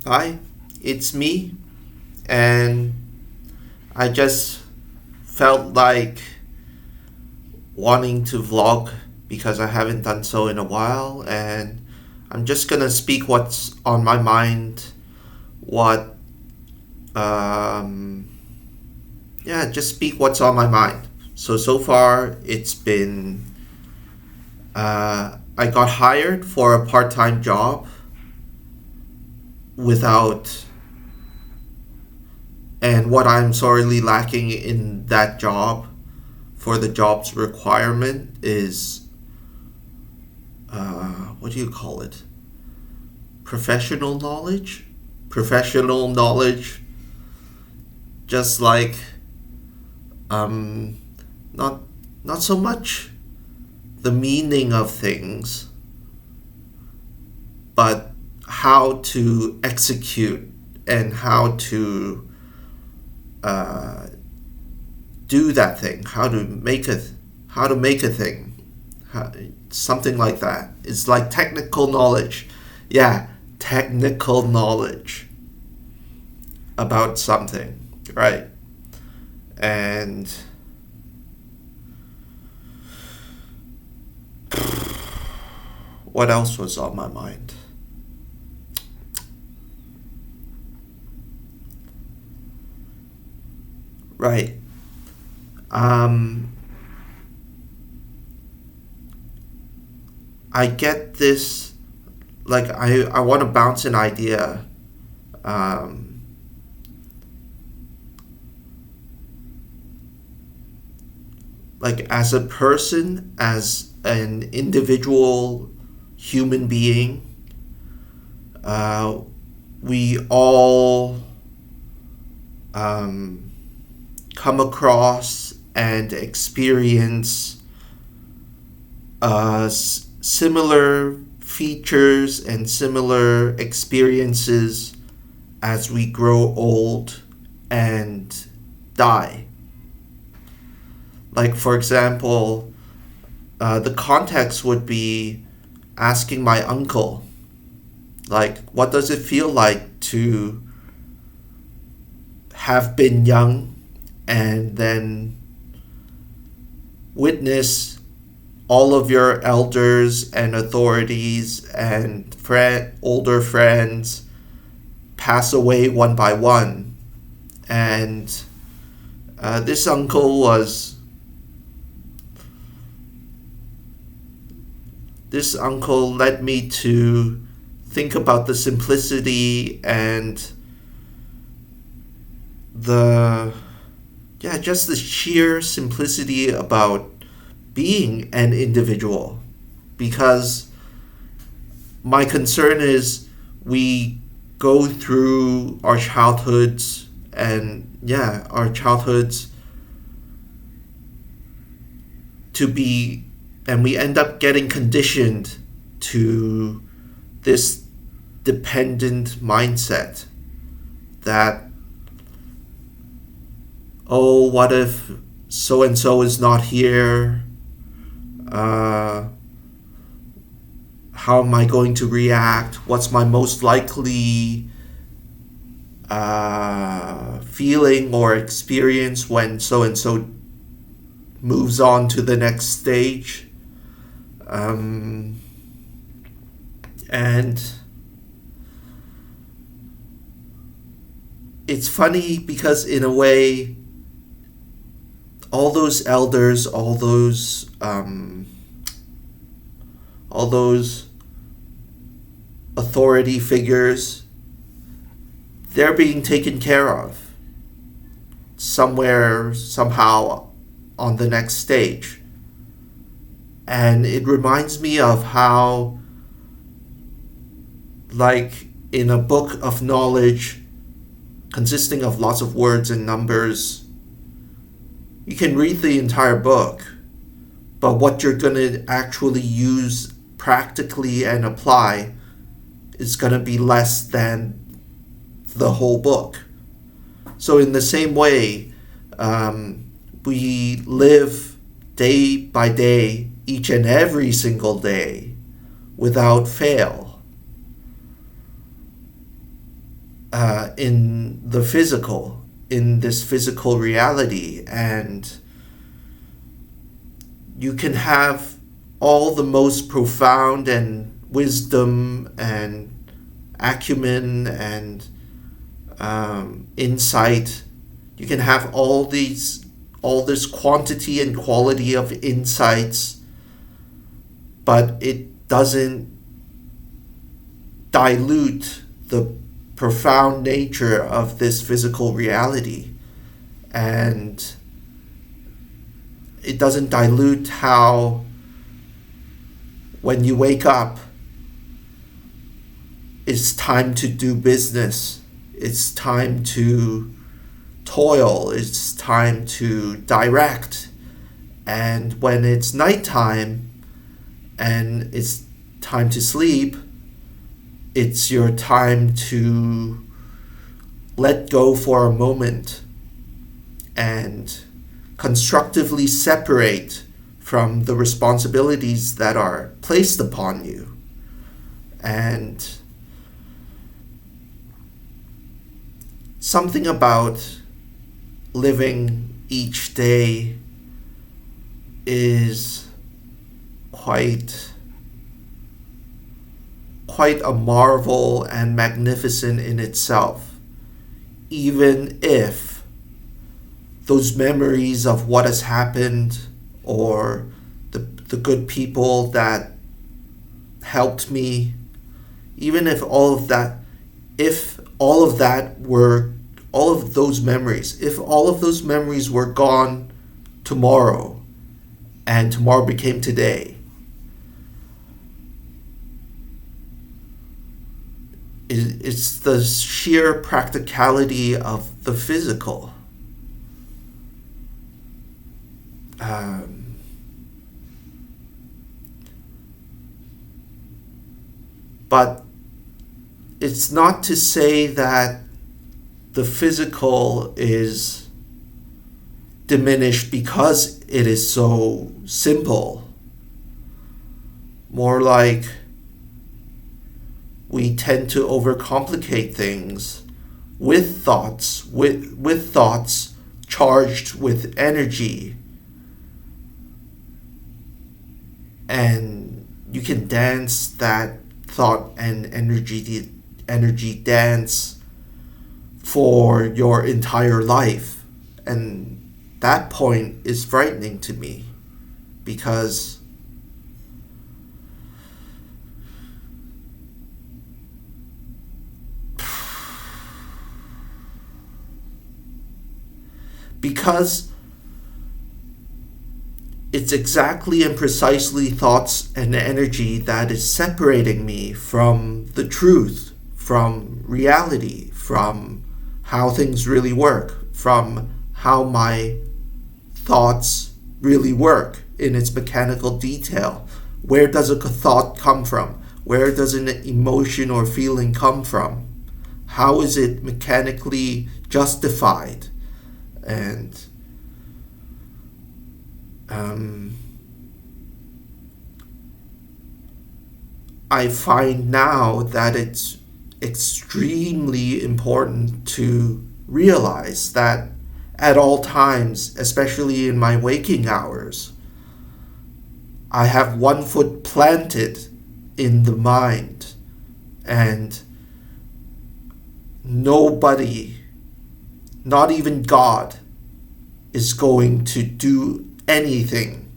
Hi, it's me, and I just felt like wanting to vlog because I haven't done so in a while, and I'm just gonna speak what's on my mind. What, um, yeah, just speak what's on my mind. So far, it's been, I got hired for a part time job without, and what I'm sorely lacking in that job for the job's requirement is what do you call it? Professional knowledge? Professional knowledge, just like um, not not so much the meaning of things, but how to execute and how to uh, do that thing, how to make a thing, how, something like that. It's like technical knowledge. Yeah, technical knowledge about something, right? And what else was on my mind? Right. Um, I get this, like, I want to bounce an idea. Um, like, as a person, as an individual human being, uh, we all um, come across and experience similar features and similar experiences as we grow old and die. Like, for example, the context would be asking my uncle, like, what does it feel like to have been young and then witness all of your elders and authorities and older friends pass away one by one. And this uncle was this uncle led me to think about the simplicity and the just the sheer simplicity about being an individual, because my concern is we go through our childhoods and our childhoods to be, and we end up getting conditioned to this dependent mindset that, oh, what if so and so is not here? How am I going to react? What's my most likely feeling or experience when so and so moves on to the next stage? And it's funny because, in a way, all those elders, all those authority figures, they're being taken care of somewhere, somehow, on the next stage. And it reminds me of how, like, in a book of knowledge consisting of lots of words and numbers, you can read the entire book, but what you're going to actually use practically and apply is going to be less than the whole book. So in the same way, we live day by day, each and every single day, without fail. in the physical, in this physical reality. And you can have all the most profound and wisdom and acumen and insight. You can have all this quantity and quality of insights, but it doesn't dilute the profound nature of this physical reality. And it doesn't dilute how, when you wake up, it's time to do business. It's time to toil. It's time to direct. And when it's nighttime and it's time to sleep, it's your time to let go for a moment and constructively separate from the responsibilities that are placed upon you. And something about living each day is quite a marvel and magnificent in itself, even if those memories of what has happened, or the good people that helped me, even if all of those memories were gone tomorrow, and tomorrow became today, it's the sheer practicality of the physical. But it's not to say that the physical is diminished because it is so simple. More like we tend to overcomplicate things with thoughts, with thoughts charged with energy. And you can dance that thought and energy dance for your entire life. And that point is frightening to me, because it's exactly and precisely thoughts and energy that is separating me from the truth, from reality, from how things really work, from how my thoughts really work in its mechanical detail. Where does a thought come from? Where does an emotion or feeling come from? How is it mechanically justified? And I find now that it's extremely important to realize that at all times, especially in my waking hours, I have one foot planted in the mind, and nobody, not even God, is going to do anything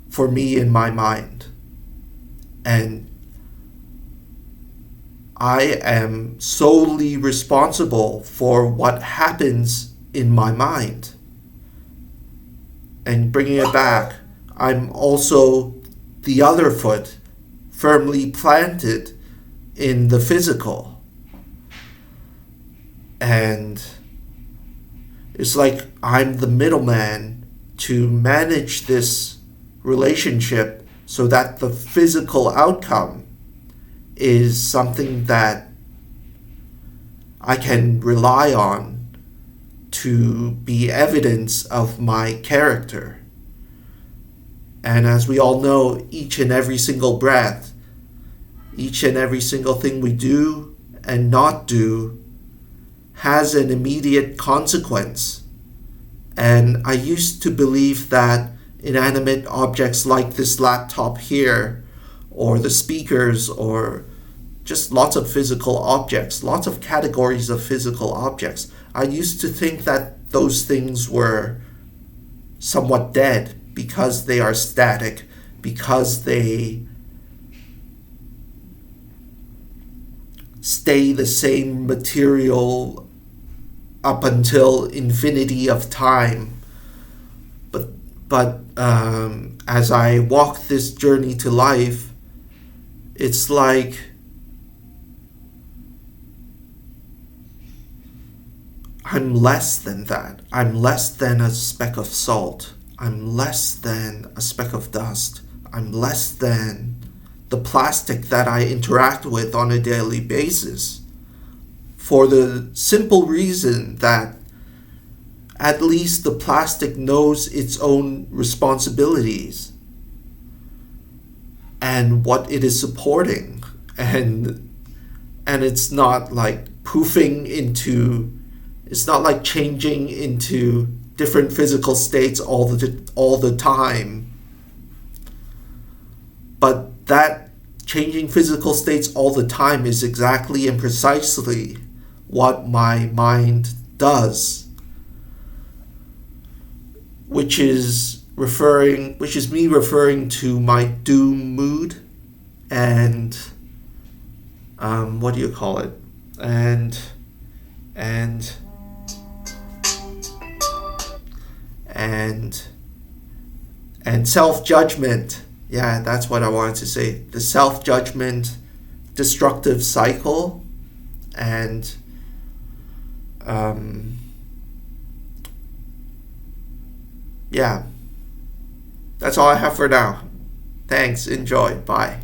for me in my mind. And I am solely responsible for what happens in my mind. And bringing it back, I'm also the other foot firmly planted in the physical. And it's like I'm the middleman to manage this relationship so that the physical outcome is something that I can rely on to be evidence of my character. And as we all know, each and every single breath, each and every single thing we do and not do has an immediate consequence. And I used to believe that inanimate objects like this laptop here, or the speakers, or just lots of physical objects, lots of categories of physical objects, I used to think that those things were somewhat dead because they are static, because they stay the same material up until infinity of time. But as I walk this journey to life, it's like I'm less than that. I'm less than a speck of salt. I'm less than a speck of dust. I'm less than the plastic that I interact with on a daily basis. For the simple reason that at least the plastic knows its own responsibilities and what it is supporting, and it's not like it's not like changing into different physical states all the time. But that changing physical states all the time is exactly and precisely what my mind does, which is me referring to my doom mood and what do you call it? And self-judgment. Yeah, that's what I wanted to say. The self-judgment, destructive cycle, and yeah, that's all I have for now. Thanks. Enjoy. Bye.